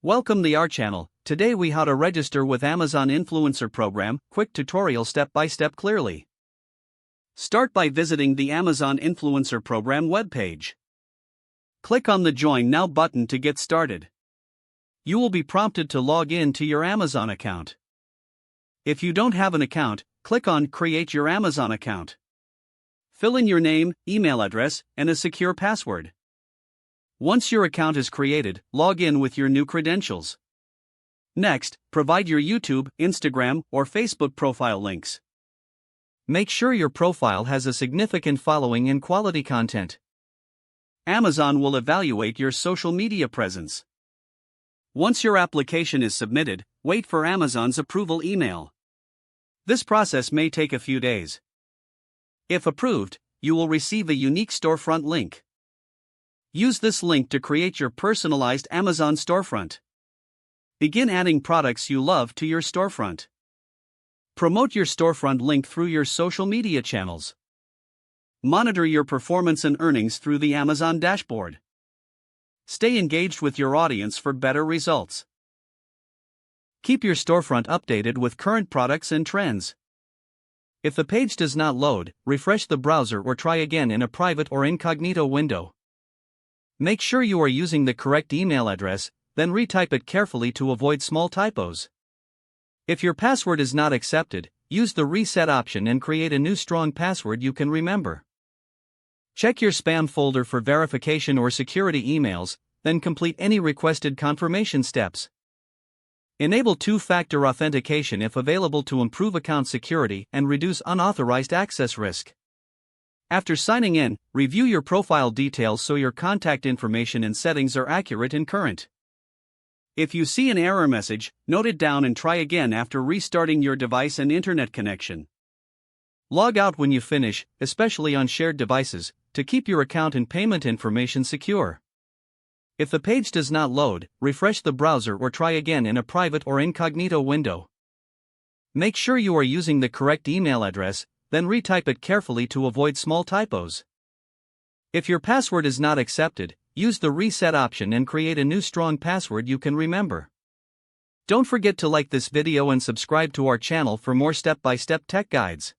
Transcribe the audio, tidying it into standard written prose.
Welcome to our channel. Today we how to register with Amazon Influencer Program, quick tutorial step by step clearly. Start by visiting the Amazon Influencer Program webpage. Click on the Join Now button to get started. You will be prompted to log in to your Amazon account. If you don't have an account, click on Create your Amazon account. Fill in your name, email address, and a secure password. Once your account is created, log in with your new credentials. Next, provide your YouTube, Instagram, or Facebook profile links. Make sure your profile has a significant following and quality content. Amazon will evaluate your social media presence. Once your application is submitted, wait for Amazon's approval email. This process may take a few days. If approved, you will receive a unique storefront link. Use this link to create your personalized Amazon storefront. Begin adding products you love to your storefront. Promote your storefront link through your social media channels. Monitor your performance and earnings through the Amazon dashboard. Stay engaged with your audience for better results. Keep your storefront updated with current products and trends. If the page does not load, refresh the browser or try again in a private or incognito window. Make sure you are using the correct email address, then retype it carefully to avoid small typos. If your password is not accepted, use the reset option and create a new strong password you can remember. Check your spam folder for verification or security emails, then complete any requested confirmation steps. Enable two-factor authentication if available to improve account security and reduce unauthorized access risk. After signing in, review your profile details so your contact information and settings are accurate and current. If you see an error message, note it down and try again after restarting your device and internet connection. Log out when you finish, especially on shared devices, to keep your account and payment information secure. If the page does not load, refresh the browser or try again in a private or incognito window. Make sure you are using the correct email address, then retype it carefully to avoid small typos. If your password is not accepted, use the reset option and create a new strong password you can remember. Don't forget to like this video and subscribe to our channel for more step-by-step tech guides.